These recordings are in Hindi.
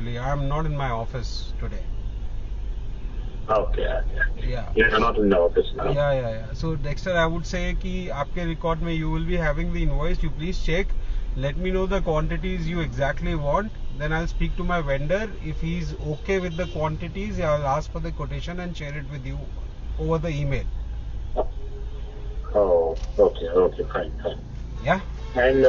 actually. I am not in my office today. Okay. Yeah. You're not in the office now. Yeah. So Dexter, I would say कि आपके record में you will be having the invoice. You please check. Let me know the quantities you exactly want. Then I'll speak to my vendor. If he's okay with the quantities, I'll ask for the quotation and share it with you over the email. Oh, okay, fine. Yeah. And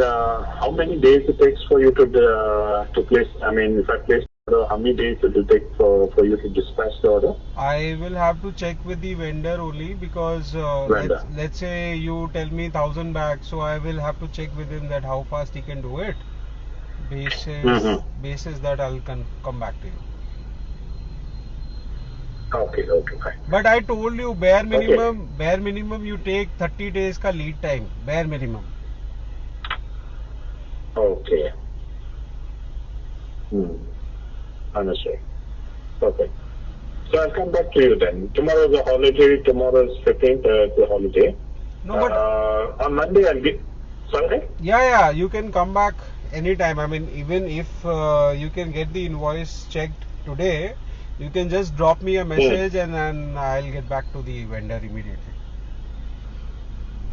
how many days it takes for you to place? I mean, if I place the order, how many days it will take for you to dispatch the order? I will have to check with the vendor only because Vendor. let's say you tell me 1,000 bags, so I will have to check with him that how fast he can do it. Basis that I'll come back to you. Okay, fine. But I told you bare minimum you take 30 days का lead time, bare minimum. Okay. Understood. Perfect. So I'll come back to you then. Tomorrow is a holiday. Tomorrow is 15th, the holiday. No, but on Monday I'll be. Sorry? Yeah, you can come back anytime. I mean, even if you can get the invoice checked today, you can just drop me a message and then I'll get back to the vendor immediately.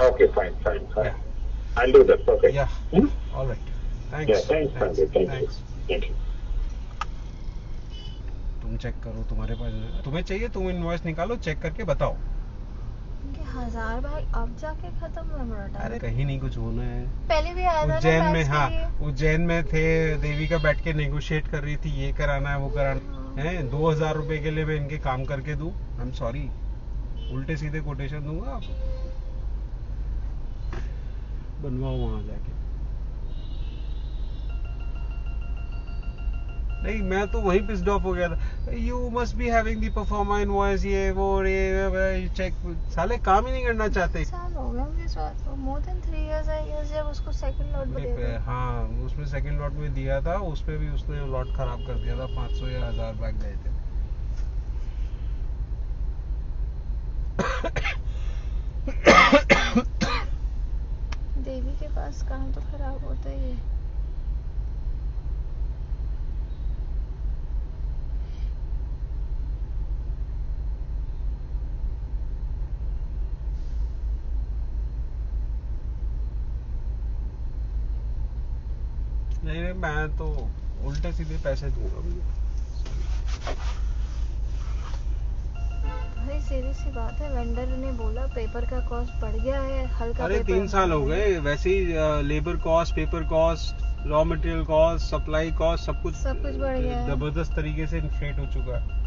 Okay, fine. Yeah. I'll do that. Perfect. Yeah. All right. Thanks. Yeah, thanks, Sanjay. Thank you. तुम चेक करो, तुम्हारे पास तुम्हें चाहिए, तुम इनवॉइस निकालो, चेक करके बताओ. 1000 भाई अब जाके खत्म हुआ बड़ा टाइम. अरे कहीं नहीं कुछ होना है. पहले भी आया था उज्जैन में. हाँ, उज्जैन में थे, देविका बैठ के नेगोशिएट कर रही थी, ये कराना है वो कराना है. 2000 रुपए के लिए मैं इनके काम करके दूं? आई एम सॉरी, उल्टे सीधे कोटेशन दूंगा आपको. बनवाओ वहां जाके. नहीं, मैं तो वही पिस्ड ऑफ हो गया था. You must be having the proforma invoice, ये वो ये चेक. साले काम ही नहीं करना चाहते. साल हो गया मुझे इस बात को. More than 3 years I guess जब उसको सेकंड लॉट में दिया. हाँ, उसमें सेकंड लॉट में दिया था. उसमें भी उसने लॉट खराब कर दिया था. 500 या 1000 बैग गए थे. देवी के पास काम तो खराब होता ही है. नहीं, मैं तो उल्टे सीधे पैसे दूंगा भैया. भाई सीधी सी बात है, वेंडर ने बोला पेपर का कॉस्ट बढ़ गया है हल्का. अरे 3 साल हो गए वैसे ही. Labour cost, paper cost, raw material cost, supply cost, सब कुछ बढ़ गया है. जबरदस्त तरीके से इन्फ्लेट हो चुका है.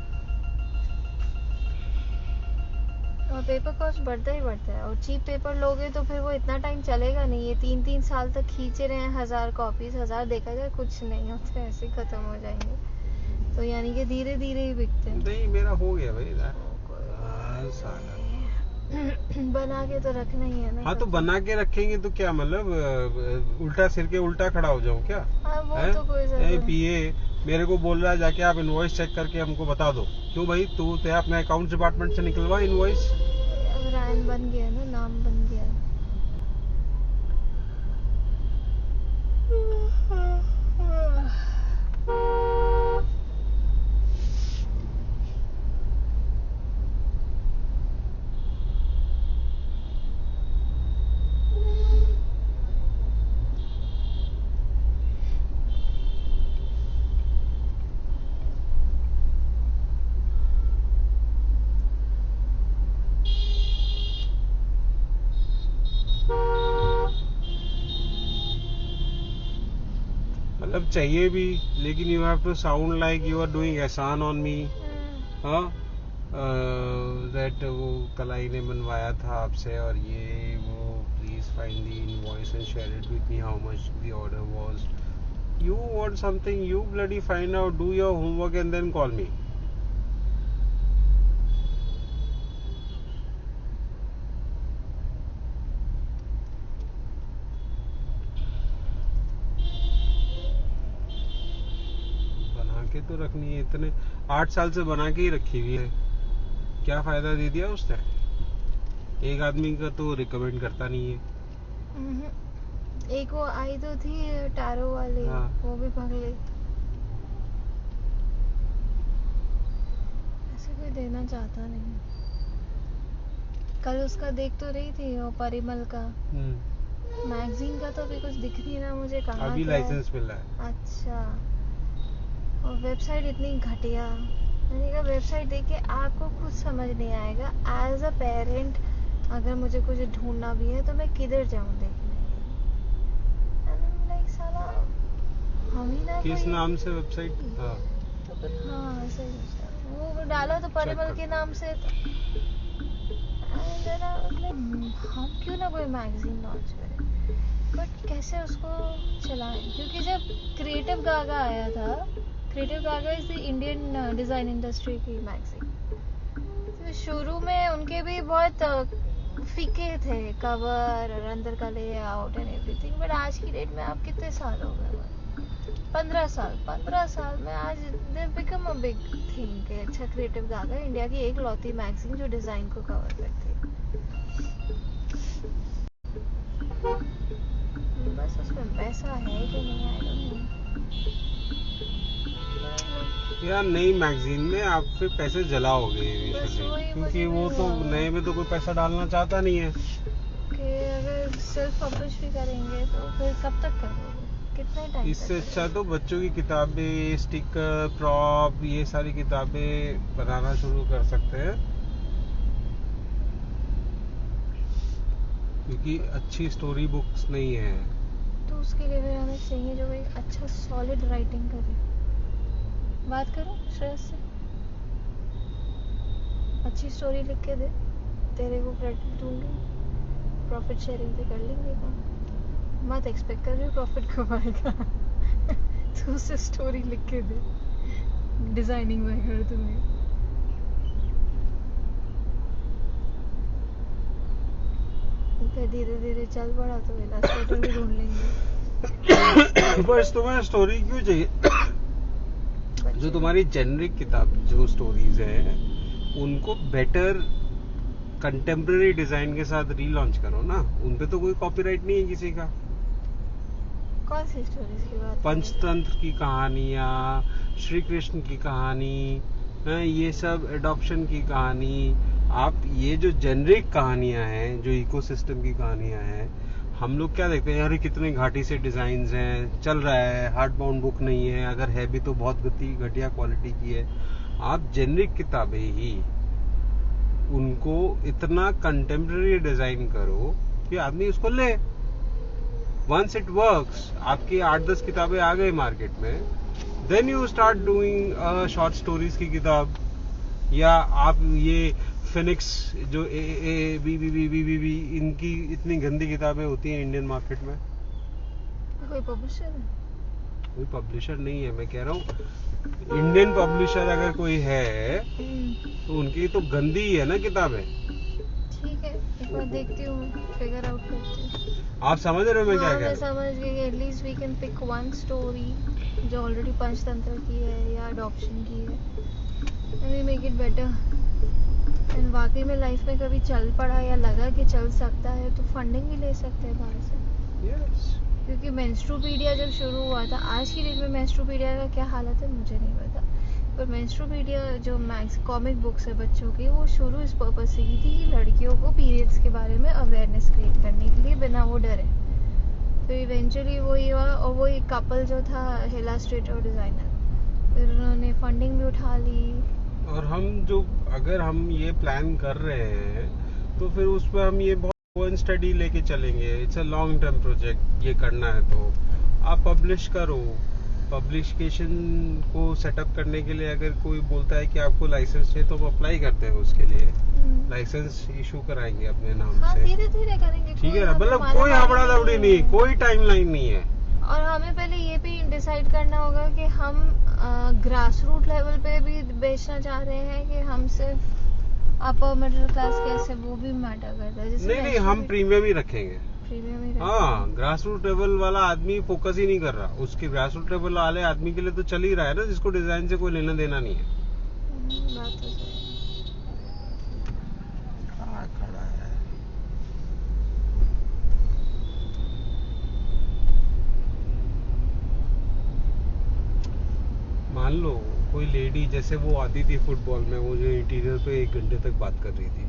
और पेपर कॉस्ट बढ़ता ही बढ़ता है. और चीप पेपर लोगे तो फिर वो इतना टाइम चलेगा नहीं. ये 3 साल तक खींचे रहे हैं 1000 कॉपीज. 1000 देखा जाए कुछ नहीं होता, ऐसे खत्म हो जाएंगे. तो यानी कि धीरे धीरे ही बिकते हैं. नहीं, मेरा हो गया भाई. बना के तो रखना ही है ना. हाँ, तो बना के रखेंगे तो क्या मतलब उल्टा सिर के उल्टा खड़ा हो जाऊं क्या? वो तो कोई जरूरत नहीं. पीए मेरे को बोल रहा है जाके आप इनवॉइस चेक करके हमको बता दो. क्यों भाई, तू अपने अकाउंट डिपार्टमेंट से निकलवा इनवॉइस. रैन बन गया ना, नाम बन गया. मतलब चाहिए भी, लेकिन you have to sound like you are doing एहसान ऑन मी. हाँ, दैट वो कलाई ने बनवाया था आपसे और ये वो. Please find the invoice and share it with me how much the order was. You want something, you bloody find out, do your homework and then call me. तो रखनी है, इतने 8 साल से बना के ही रखी हुई है. क्या फायदा दे दिया उसने? एक आदमी का तो रिकमेंड करता नहीं है. एक वो आई तो थी टैरो वाली. हाँ. वो भी भाग गई. देना चाहता नहीं। कल उसका देख तो रही थी वो परिमल का मैगजीन का, तो अभी कुछ दिख नहीं रहा मुझे कहाँ अभी क्या है। लाइसेंस मिला है। अच्छा, और वेबसाइट इतनी घटिया। मैंने कहा वेबसाइट देख के आपको कुछ समझ नहीं आएगा। एज अ पेरेंट अगर मुझे कुछ ढूंढना भी है तो मैं किधर जाऊँ देखने? लाइक साला हम ही ना किस कोई- नाम से वेबसाइट? हाँ ऐसे ही कुछ था। वो डाला तो परिमल के नाम से हम क्यों ना कोई मैगजीन लॉन्च करें, बट कैसे उसको चलाएं? क्योंकि जब क्रिएटिव गागा आया था, creative Gaga is the Indian design industry की मैगजीन, तो शुरू में उनके भी बहुत फीके थे कवर और अंदर का लेआउट एंड एवरीथिंग, बट आज की डेट में आप कितने साल हो गए? 15 साल में आज they become a big thing के अच्छा क्रिएटिव गागा इंडिया की एक लौती मैगजीन जो डिजाइन को कवर करती है। बस उसमें पैसा है कि नहीं आई डोंट नो। यार नई मैगजीन में आप फिर पैसे जलाओगे बस initially, वही क्योंकि मुझे वो भी तो हुआ। नए में तो कोई पैसा डालना चाहता नहीं है। कि अगर सेल्फ पब्लिश भी करेंगे तो फिर कब तक करोगे? कितने टाइम इससे अच्छा तो बच्चों की किताबें, स्टिकर, प्रॉप, ये सारी किताबें बनाना शुरू कर सकते हैं, क्योंकि अच्छी स्टोरी बुक्स नहीं है। तो उसके लिए फिर हमें चाहिए जो एक अच्छा सॉलिड राइटिंग करे। बात करो श्रेयस से, अच्छी स्टोरी लिख के दे, तेरे को क्रेडिट दूंगी, प्रॉफिट शेयरिंग पे कर लेंगे काम। मत एक्सपेक्ट कर रही प्रॉफिट कमाएगा तो उसे स्टोरी लिख के दे, डिजाइनिंग में कर दूंगी। फिर धीरे धीरे चल पड़ा तो इलस्ट्रेटर भी ढूंढ लेंगे। बस तुम्हें स्टोरी क्यों चाहिए? जो तुम्हारी जेनरिक किताब जो स्टोरीज है उनको बेटर कंटेम्प्रेरी डिजाइन के साथ रीलॉन्च करो ना। उनपे तो कोई कॉपीराइट नहीं है किसी का। कौन सी स्टोरीज की बात? पंचतंत्र की कहानियाँ, श्री कृष्ण की कहानी, ये सब एडॉप्शन की कहानी। आप ये जो जेनरिक कहानियां हैं, जो इकोसिस्टम की कहानियां हैं, हम लोग क्या देखते हैं, अरे कितने घाटी से डिजाइन हैं, चल रहा है, हार्ड बाउंड बुक नहीं है, अगर है भी तो बहुत घटिया क्वालिटी की है। आप जेनरिक किताबें ही उनको इतना कंटेम्प्रेरी डिजाइन करो कि आदमी उसको ले। वंस इट वर्क्स, आपकी 8-10 किताबें आ गई मार्केट में, then you start doing short stories की किताब। या आप ये फिनिक्स जो बी इनकी इतनी गंदी किताबें होती हैं इंडियन मार्केट में। कोई पब्लिशर है? कोई पब्लिशर नहीं है, मैं कह रहा हूँ इंडियन पब्लिशर अगर कोई है तो उनकी तो गंदी ही है ना किताबें। ठीक है, एक बार देखती हूँ, फिगर आउट करती हूँ। आप समझ रहे हो मैं क्या हाँ, कह मैं रहा हूँ? समझ गई। At least we can pick one story जो ऑलरेडी पंचतंत्र की है या अडॉप्शन की है, and we make it better. And वाकई में लाइफ में कभी चल पड़ा या लगा कि चल सकता है तो फंडिंग भी ले सकते हैं बाहर से। यस। क्योंकि मेंस्ट्रुपीडिया जब शुरू हुआ था, आज की डेट में मेंस्ट्रुपीडिया का क्या हालत है मुझे नहीं पता, पर मेंस्ट्रुपीडिया जो मैक्स कॉमिक बुक्स है बच्चों की, वो शुरू इस पर्पज से की थी कि लड़कियों को पीरियड्स के बारे में अवेयरनेस क्रिएट करने के लिए, बिना वो डरे। तो इवेंचुअली वही हुआ, और वो एक कपल जो था इलस्ट्रेटर डिजाइनर, फिर उन्होंने फंडिंग भी उठा ली। और अगर हम ये प्लान कर रहे हैं तो फिर उस पर हम ये बहुत स्टडी लेके चलेंगे। It's a long term project. ये करना है तो आप पब्लिश करो। पब्लिकेशन को सेटअप करने के लिए अगर कोई बोलता है कि आपको लाइसेंस चाहिए तो हम अप्लाई करते हैं उसके लिए, लाइसेंस इशू कराएंगे अपने नाम हाँ, से। धीरे धीरे करेंगे। ठीक है ना, मतलब कोई हबड़ा दबड़ी नहीं, कोई टाइमलाइन नहीं है। और हमें पहले ये भी डिसाइड करना होगा कि हम ग्रास रूट लेवल पे भी बेचना चाह रहे हैं कि हम सिर्फ अपर मिडिल क्लास कैसे, वो भी मैटर करता है। जैसे नहीं, हम प्रीमियम ही रखेंगे। प्रीमियम ही रखेंगे। हाँ, ग्रास रूट लेवल वाला आदमी फोकस ही नहीं कर रहा। उसके ग्रास रूट लेवल वाले आदमी के लिए तो चल ही रहा है ना, जिसको डिजाइन से कोई लेना देना नहीं है। बात तो सही है। खड़ा है। मान लो कोई लेडी जैसे वो आती थी फुटबॉल में, वो जो इंटीरियर पे 1 घंटे तक बात कर रही थी,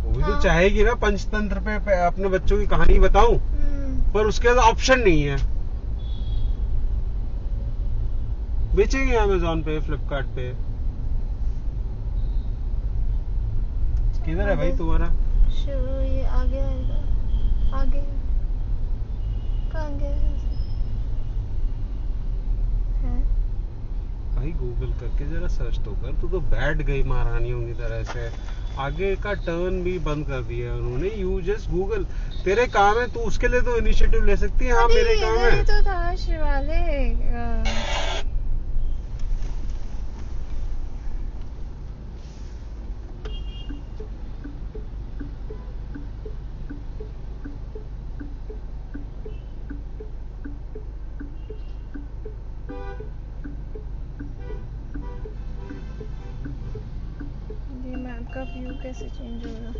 वो भी तो हाँ। चाहेगी ना पंचतंत्र पे अपने बच्चों की कहानी बताऊं, पर उसके पास ऑप्शन नहीं है। बेचेंगे अमेज़न पे, फ्लिपकार्ट पे। किधर है भाई तुम्हारा? शुरू ये आगे आएगा, आगे कहाँ गया है? भाई गूगल करके जरा सर्च तो कर। तू तो बैठ गई महारानियों की तरह से, आगे का टर्न भी बंद कर दिया उन्होंने। यू जस्ट गूगल, तेरे काम है, तू उसके लिए तो इनिशिएटिव ले सकती है। हाँ अरे मेरे काम इधर है। तो था शिवालय। ये मैप का व्यू कैसे चेंज हो रहा?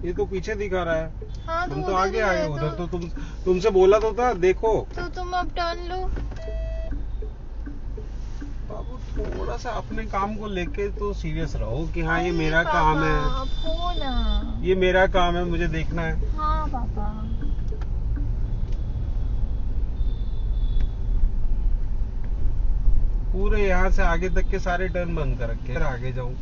ये तो पीछे दिखा रहा है। हाँ तुम तो उधर आगे ही आए है उधर तो तुमसे बोला तो था देखो। तो तुम अब टर्न लो। बाबू थोड़ा सा अपने काम को लेके तो सीरियस रहो कि हाँ ये अरे मेरा पापा, काम है, अब हो ना। ये मेरा काम है, मुझे देखना है। हाँ पापा। पूरे यहाँ से आगे तक के सारे टर्न बंद कर रखे, फिर आगे जाऊं।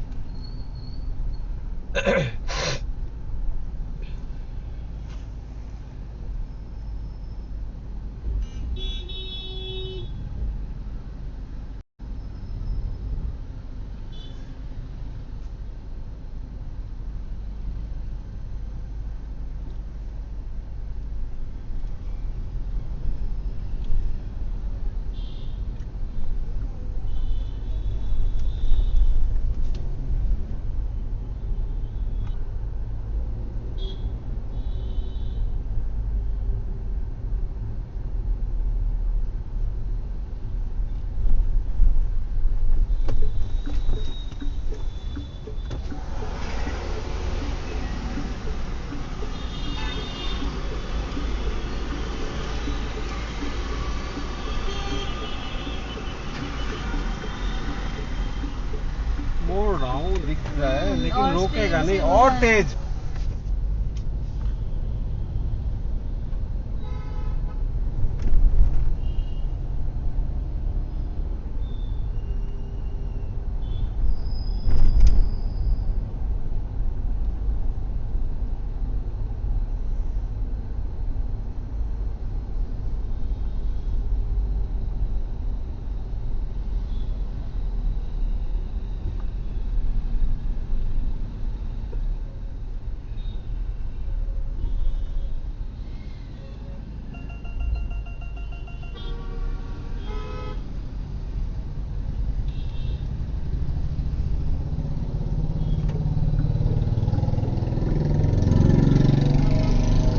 मोड़ रहा हूँ, दिख रहा है, लेकिन और रोकेगा तेज नहीं। से और होना है। तेज।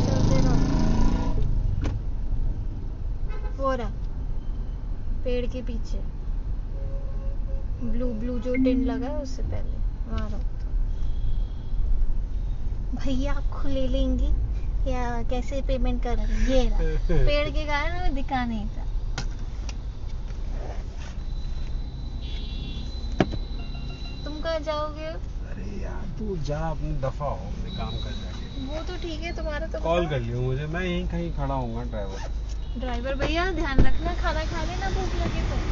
चलते रहो। हो रहा पेड़ के पीछे ब्लू ब्लू जो टिन लगा है उससे पहले वहाँ रहो। भैया आप खुले लेंगे या कैसे पेमेंट करेंगे? ये रहा पेड़ के कारण वो दिखा नहीं था। तुम कहाँ जाओगे? अरे यार तू जा, अपनी दफा हो, अपने काम कर जाके। वो तो ठीक है, तुम्हारा तो कॉल बताओ। कर लियो मुझे, मैं यहीं कहीं खड़ा हूँगा। ड्राइवर ड्राइवर भैया ध्यान रखना, खाना खा लेना भूख लगे तो।